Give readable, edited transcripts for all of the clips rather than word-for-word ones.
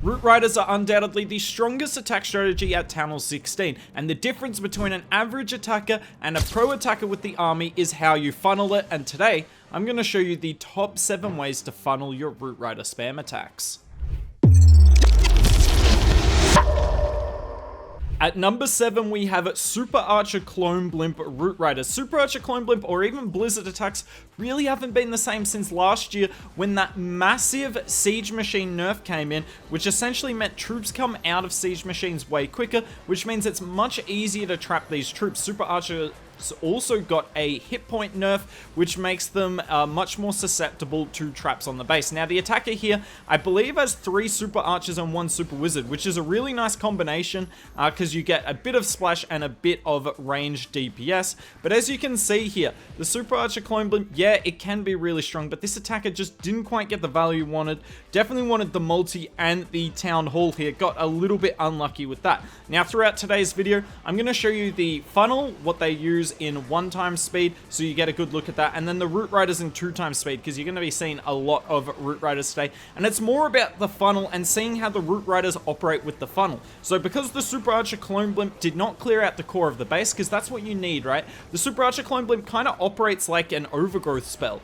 Root Riders are undoubtedly the strongest attack strategy at Town Hall 16, and the difference between an average attacker and a pro attacker with the army is how you funnel it, and today I'm going to show you the top 7 ways to funnel your Root Rider spam attacks. At number 7, we have Super Archer Clone Blimp Root Riders. Super Archer Clone Blimp or even Blizzard attacks really haven't been the same since last year when that massive Siege Machine nerf came in, which essentially meant troops come out of Siege Machines way quicker, which means it's much easier to trap these troops. Super Archer also got a hit point nerf, which makes them much more susceptible to traps on the base. Now, the attacker here, I believe, has 3 Super Archers and 1 Super Wizard, which is a really nice combination because you get a bit of splash and a bit of range DPS. But as you can see here, the Super Archer Clone Blimp, yeah, it can be really strong, but this attacker just didn't quite get the value wanted. Definitely wanted the multi and the Town Hall here. Got a little bit unlucky with that. Now, throughout today's video, I'm going to show you the funnel, what they use in 1x speed, so you get a good look at that, and then the Root Riders in 2x speed, because you're going to be seeing a lot of Root Riders today, and it's more about the funnel and seeing how the Root Riders operate with the funnel. So because the Super Archer Clone Blimp did not clear out the core of the base, because that's what you need, right? The Super Archer Clone Blimp kind of operates like an overgrowth spell.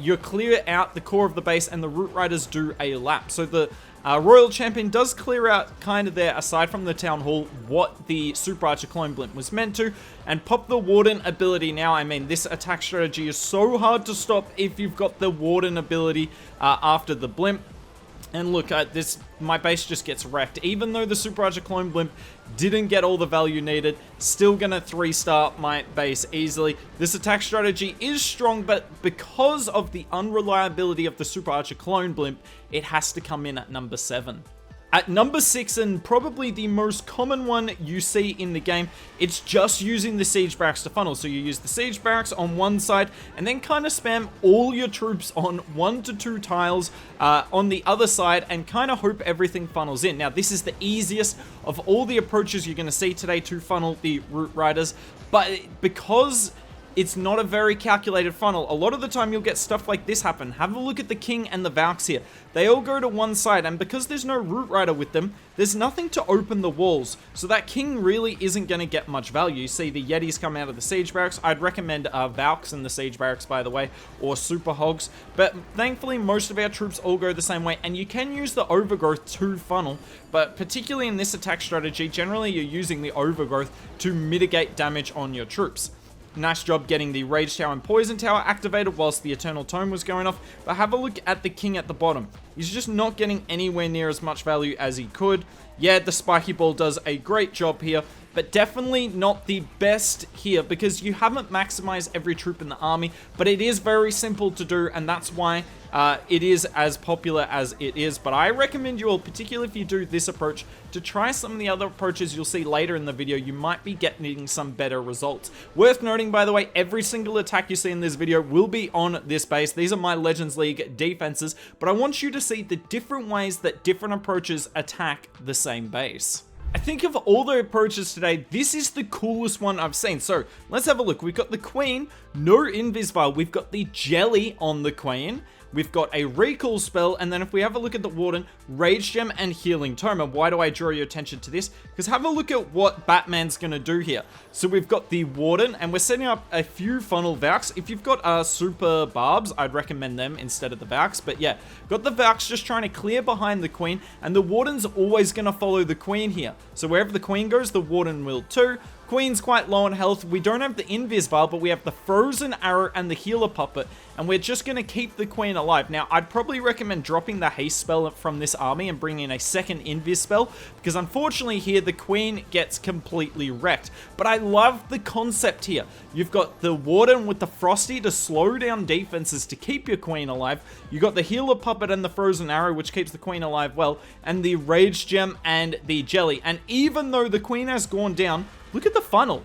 You clear out the core of the base and the Root Riders do a lap. So the Royal Champion does clear out kind of there, aside from the Town Hall, what the Super Archer Clone Blimp was meant to, and pop the Warden ability now. I mean, this attack strategy is so hard to stop if you've got the Warden ability after the Blimp. And look, my base just gets wrecked. Even though the Super Archer Clone Blimp didn't get all the value needed, still gonna 3-star my base easily. This attack strategy is strong, but because of the unreliability of the Super Archer Clone Blimp, it has to come in at number 7. At number 6, and probably the most common one you see in the game, it's just using the Siege Barracks to funnel. So you use the Siege Barracks on one side, and then kind of spam all your troops on 1 to 2 tiles on the other side, and kind of hope everything funnels in. Now, this is the easiest of all the approaches you're going to see today to funnel the Root Riders, but because it's not a very calculated funnel, a lot of the time you'll get stuff like this happen. Have a look at the King and the Valks here. They all go to one side, and because there's no Root Rider with them, there's nothing to open the walls. So that King really isn't going to get much value. You see the Yetis come out of the Siege Barracks. I'd recommend Valks in the Siege Barracks, by the way, or Super Hogs. But thankfully, most of our troops all go the same way, and you can use the Overgrowth to funnel. But particularly in this attack strategy, generally you're using the Overgrowth to mitigate damage on your troops. Nice job getting the Rage Tower and Poison Tower activated whilst the Eternal Tome was going off. But have a look at the King at the bottom. He's just not getting anywhere near as much value as he could. Yeah, the Spiky Ball does a great job here, but definitely not the best here because you haven't maximized every troop in the army, but it is very simple to do, and that's why it is as popular as it is. But I recommend you all, particularly if you do this approach, to try some of the other approaches you'll see later in the video. You might be getting some better results. Worth noting, by the way, every single attack you see in this video will be on this base. These are my Legends League defenses, but I want you to see the different ways that different approaches attack the same base. I think of all the approaches today, this is the coolest one I've seen. So let's have a look. We've got the Queen, no Invis Vial. We've got the Jelly on the Queen. We've got a recall spell, and then if we have a look at the Warden, Rage Gem and Healing Tome. And why do I draw your attention to this? Because have a look at what Batman's going to do here. So we've got the Warden, and we're setting up a few funnel Valks. If you've got Super Barbs, I'd recommend them instead of the Valks. But yeah, got the Valks just trying to clear behind the Queen, and the Warden's always going to follow the Queen here. So wherever the Queen goes, the Warden will too. Queen's quite low on health. We don't have the Invis Vial, but we have the Frozen Arrow and the Healer Puppet, and we're just going to keep the Queen alive. Now, I'd probably recommend dropping the Haste spell from this army and bringing in a second Invis spell, because unfortunately here, the Queen gets completely wrecked. But I love the concept here. You've got the Warden with the Frosty to slow down defenses to keep your Queen alive. You've got the Healer Puppet and the Frozen Arrow, which keeps the Queen alive well, and the Rage Gem and the Jelly. And even though the Queen has gone down, look at the funnel.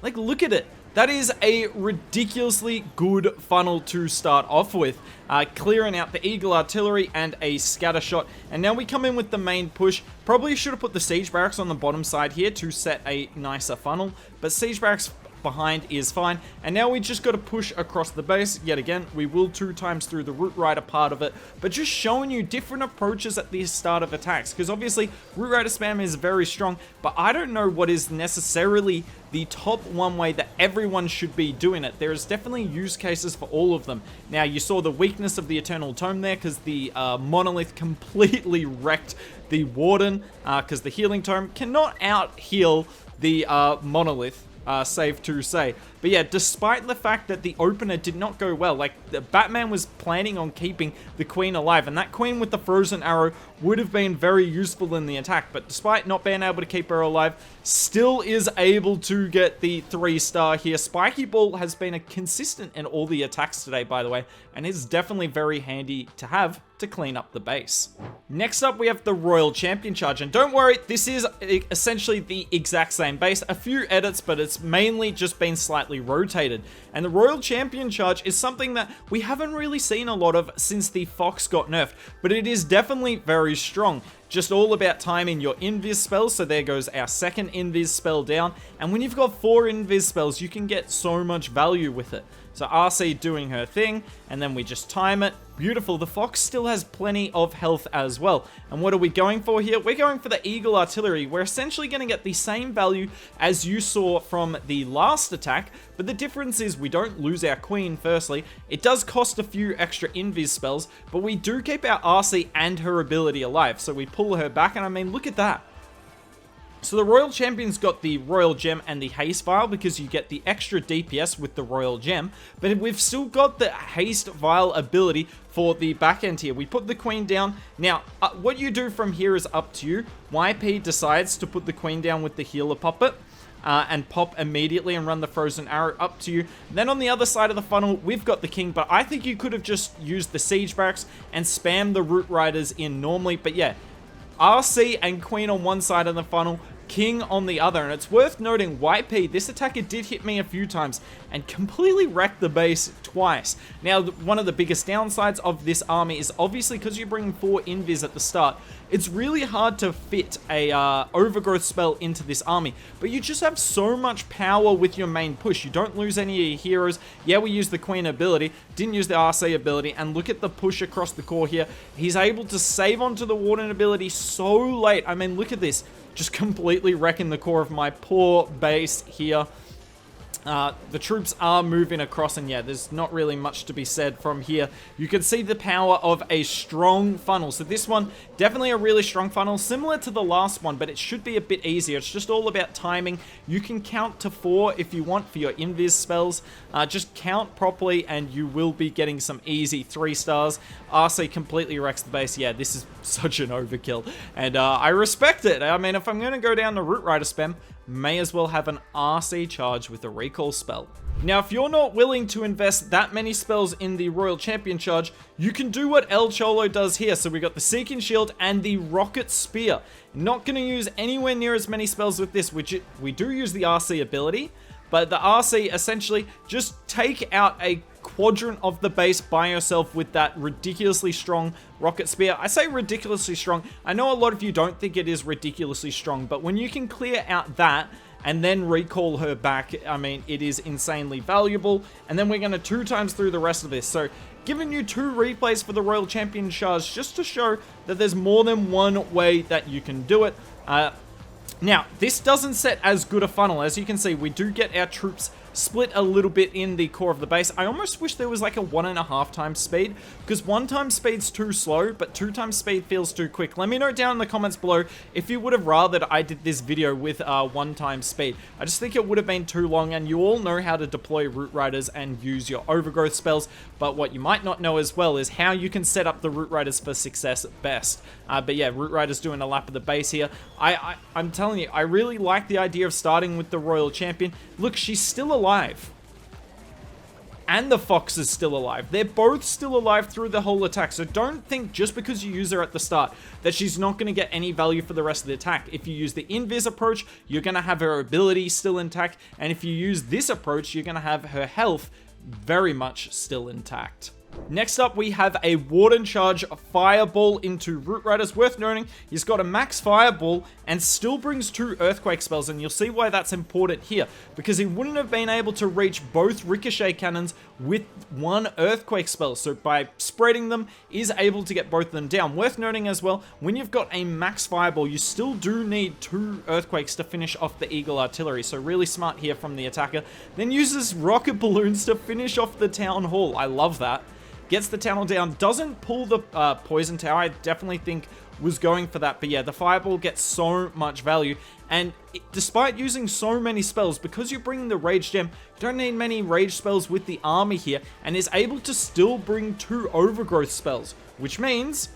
Like, look at it. That is a ridiculously good funnel to start off with. Clearing out the Eagle Artillery and a Scatter Shot. And now we come in with the main push. Probably should have put the Siege Barracks on the bottom side here to set a nicer funnel. But Siege Barracks behind is fine. And now we just got to push across the base. Yet again, we will 2 times through the Root Rider part of it, but just showing you different approaches at the start of attacks, because obviously Root Rider spam is very strong, but I don't know what is necessarily the top one way that everyone should be doing it. There is definitely use cases for all of them. Now, you saw the weakness of the Eternal Tome there, because the Monolith completely wrecked the Warden, because the Healing Tome cannot out-heal the Monolith. Safe to say. But yeah, despite the fact that the opener did not go well, like the Batman was planning on keeping the Queen alive, and that Queen with the frozen arrow would have been very useful in the attack, but despite not being able to keep her alive, still is able to get the 3-star here. Spiky Ball has been a consistent in all the attacks today, by the way, and is definitely very handy to have to clean up the base. Next up, we have the Royal Champion Charge, and don't worry, this is essentially the exact same base. A few edits, but it's mainly just been slightly rotated. And the Royal Champion Charge is something that we haven't really seen a lot of since the Fox got nerfed, but it is definitely very strong. Just all about timing your invis spells. So there goes our second invis spell down, and when you've got 4 invis spells, you can get so much value with it. So RC doing her thing, and then we just time it. Beautiful. The Fox still has plenty of health as well. And what are we going for here? We're going for the Eagle Artillery. We're essentially going to get the same value as you saw from the last attack, but the difference is we don't lose our Queen, firstly. It does cost a few extra invis spells, but we do keep our RC and her ability alive. So we pull her back, and I mean, look at that. So the Royal Champion's got the Royal Gem and the Haste Vial, because you get the extra DPS with the Royal Gem, but we've still got the Haste Vial ability for the back end here. We put the Queen down. Now, what you do from here is up to you. YP decides to put the Queen down with the Healer Puppet, and pop immediately and run the Frozen Arrow, up to you. Then on the other side of the funnel, we've got the King, but I think you could have just used the Siege Barracks and spam the Root Riders in normally, but yeah, RC and Queen on one side of the funnel, King on the other. And it's worth noting, YP, this attacker did hit me a few times and completely wrecked the base twice. Now, one of the biggest downsides of this army is obviously because you bring 4 invis at the start, it's really hard to fit a overgrowth spell into this army, but you just have so much power with your main push. You don't lose any of your heroes. Yeah, we used the Queen ability, didn't use the RC ability, and look at the push across the core here. He's able to save onto the Warden ability so late. I mean, look at this. Just completely wrecking the core of my poor base here. The troops are moving across, and yeah, there's not really much to be said from here. You can see the power of a strong funnel. So this one, definitely a really strong funnel, similar to the last one, but it should be a bit easier. It's just all about timing. You can count to 4 if you want for your invis spells. Just count properly, and you will be getting some easy 3 stars. RC completely wrecks the base. Yeah, this is such an overkill, and I respect it. I mean, if I'm going to go down the Root Rider spam, may as well have an RC charge with a recall spell. Now, if you're not willing to invest that many spells in the Royal Champion charge, you can do what El Cholo does here. So we got the Seeking Shield and the Rocket Spear. Not going to use anywhere near as many spells with this, which we do use the RC ability, but the RC essentially just take out a quadrant of the base by yourself with that ridiculously strong Rocket Spear. I say ridiculously strong. I know a lot of you don't think it is ridiculously strong, but when you can clear out that and then recall her back, I mean, it is insanely valuable. And then we're going to 2 times through the rest of this. So giving you 2 replays for the Royal Champion charge, just to show that there's more than one way that you can do it. Now, this doesn't set as good a funnel. As you can see, we do get our troops split a little bit in the core of the base. I almost wish there was like a 1.5 times speed, because 1 times speed's too slow, but 2 times speed feels too quick. Let me know down in the comments below if you would have rathered I did this video with 1 times speed. I just think it would have been too long, and you all know how to deploy Root Riders and use your overgrowth spells, but what you might not know as well is how you can set up the Root Riders for success best. But yeah, Root Riders doing a lap of the base here. I'm telling you, I really like the idea of starting with the Royal Champion. Look, she's still alive. And the Fox is still alive. They're both still alive through the whole attack. So don't think just because you use her at the start that she's not going to get any value for the rest of the attack. If you use the invis approach, you're going to have her ability still intact. And if you use this approach, you're going to have her health very much still intact. Next up, we have a Warden charge Fireball into Root Riders. Worth noting, he's got a max Fireball and still brings 2 Earthquake spells, and you'll see why that's important here, because he wouldn't have been able to reach both Ricochet cannons with 1 Earthquake spell, so by spreading them, is able to get both of them down. Worth noting as well, when you've got a max Fireball, you still do need 2 Earthquakes to finish off the Eagle Artillery, so really smart here from the attacker. Then uses Rocket Balloons to finish off the Town Hall. I love that. Gets the Town Hall down, doesn't pull the Poison Tower. I definitely think was going for that, but yeah, the Fireball gets so much value, and despite using so many spells, because you're bringing the Rage Gem, you don't need many Rage spells with the army here, and is able to still bring 2 Overgrowth spells, which means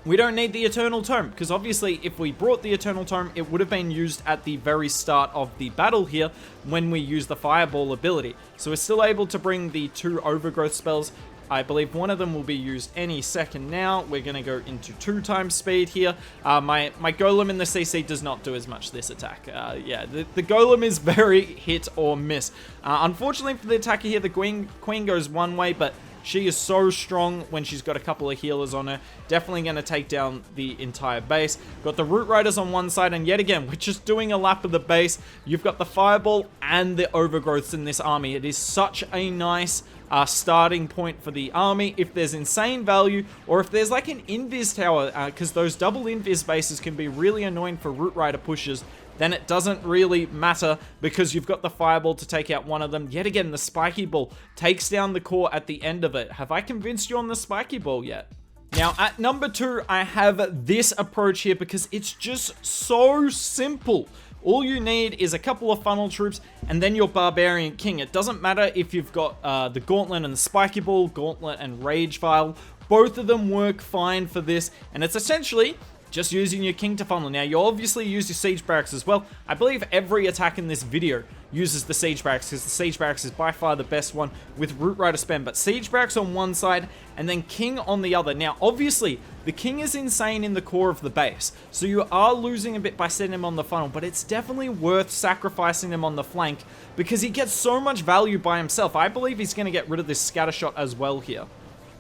we don't need the Eternal Tome, because obviously if we brought the Eternal Tome, it would have been used at the very start of the battle here when we use the Fireball ability. So we're still able to bring the 2 Overgrowth spells. I believe one of them will be used any second now. We're going to go into 2 times speed here. My Golem in the CC does not do as much this attack. Yeah, the Golem is very hit or miss. Unfortunately for the attacker here, the Queen goes one way, but she is so strong when she's got a couple of healers on her. Definitely going to take down the entire base. Got the Root Riders on one side, and yet again, we're just doing a lap of the base. You've got the Fireball and the Overgrowths in this army. It is such a nice starting point for the army. If there's insane value, or if there's like an Invis Tower, because those double Invis bases can be really annoying for Root Rider pushes, then it doesn't really matter because you've got the Fireball to take out one of them. Yet again, the Spiky Ball takes down the core at the end of it. Have I convinced you on the Spiky Ball yet? Now, at number 2, I have this approach here because it's just so simple. All you need is a couple of funnel troops and then your Barbarian King. It doesn't matter if you've got the Gauntlet and the Spiky Ball, Gauntlet and Rage Vial. Both of them work fine for this, and it's essentially just using your King to funnel. Now, you obviously use your Siege Barracks as well. I believe every attack in this video uses the Siege Barracks, because the Siege Barracks is by far the best one with Root Rider spam. But Siege Barracks on one side, and then King on the other. Now, obviously, the King is insane in the core of the base, so you are losing a bit by setting him on the funnel, but it's definitely worth sacrificing him on the flank, because he gets so much value by himself. I believe he's going to get rid of this Scattershot as well here.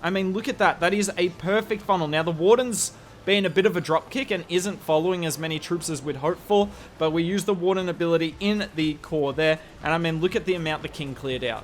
I mean, look at that. That is a perfect funnel. Now, the Warden's being a bit of a dropkick and isn't following as many troops as we'd hoped for, but we use the Warden ability in the core there, and I mean, look at the amount the King cleared out.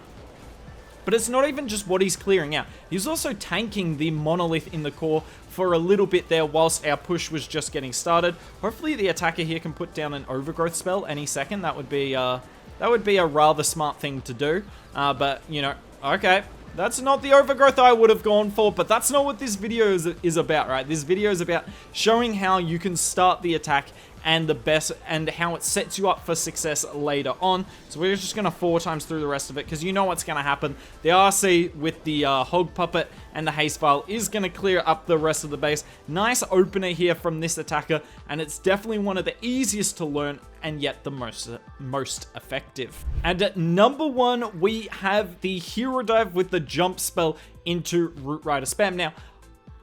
But it's not even just what he's clearing out. He's also tanking the Monolith in the core for a little bit there whilst our push was just getting started. Hopefully the attacker here can put down an Overgrowth spell any second. That would be a rather smart thing to do. But, you know, okay. That's not the Overgrowth I would have gone for, but that's not what this video is about, right? This video is about showing how you can start the attack and the best, and how it sets you up for success later on. So we're just going to 4 times through the rest of it, because you know what's going to happen. The RC with the Hog Puppet and the Haste Vial is going to clear up the rest of the base. Nice opener here from this attacker, and it's definitely one of the easiest to learn, and yet the most effective. And at number 1, we have the Hero Dive with the jump spell into Root Rider spam. Now,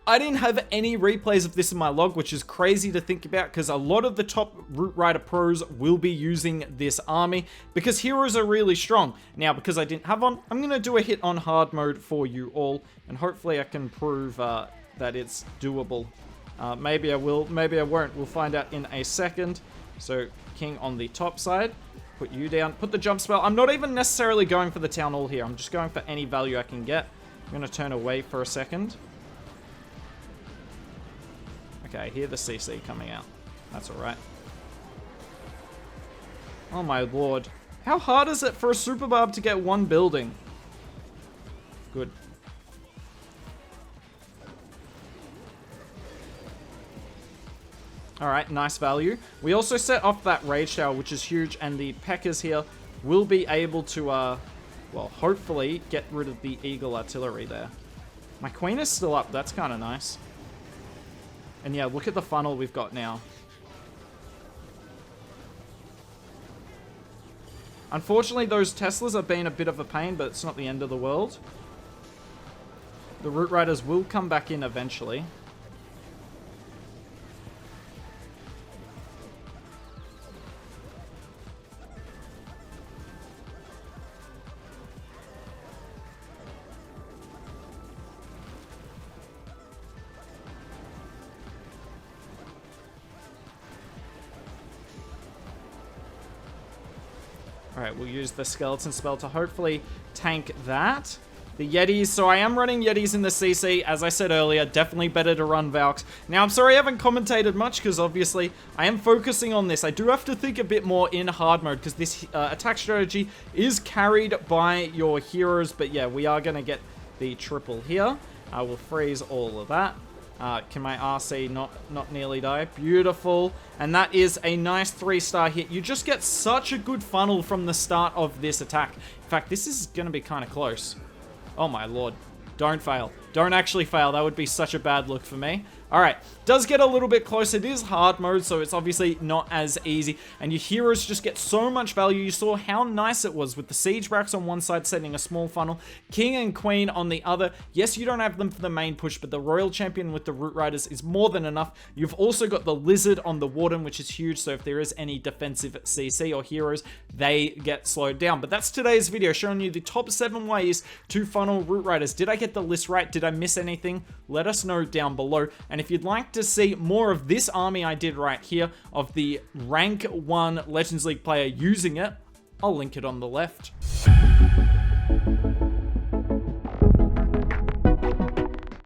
I didn't have any replays of this in my log, which is crazy to think about, because a lot of the top Root Rider pros will be using this army because heroes are really strong. Now, because I didn't have one, I'm going to do a hit on hard mode for you all, and hopefully I can prove that it's doable. Maybe I will, maybe I won't. We'll find out in a second. So, King on the top side. Put you down. Put the jump spell. I'm not even necessarily going for the Town Hall here. I'm just going for any value I can get. I'm going to turn away for a second. Okay, I hear the CC coming out. That's alright. Oh my lord. How hard is it for a Super Barb to get one building? Good. Alright, nice value. We also set off that Rage Tower, which is huge, and the Peckers here will be able to, well, hopefully get rid of the Eagle Artillery there. My Queen is still up. That's kind of nice. And yeah, look at the funnel we've got now. Unfortunately, those Teslas are being a bit of a pain, but it's not the end of the world. The Root Riders will come back in eventually. Alright, we'll use the skeleton spell to hopefully tank that. The Yetis, so I am running Yetis in the CC, as I said earlier, definitely better to run Valks. Now, I'm sorry I haven't commentated much, because obviously I am focusing on this. I do have to think a bit more in hard mode, because this attack strategy is carried by your heroes, but yeah, we are going to get the triple here. I will freeze all of that. Can my RC not nearly die? Beautiful. And that is a nice 3-star hit. You just get such a good funnel from the start of this attack. In fact, this is going to be kind of close. Oh my lord. Don't fail. Don't actually fail. That would be such a bad look for me. Alright, does get a little bit close. It is hard mode, so it's obviously not as easy. And your heroes just get so much value. You saw how nice it was with the Siege Barracks on one side setting a small funnel. King and Queen on the other. Yes, you don't have them for the main push, but the Royal Champion with the Root Riders is more than enough. You've also got the Lizard on the Warden, which is huge. So if there is any defensive CC or heroes, they get slowed down. But that's today's video, showing you the top 7 ways to funnel Root Riders. Did I get the list right? Did I miss anything? Let us know down below. And if you'd like to see more of this army I did right here of the rank 1 Legends League player using it, I'll link it on the left.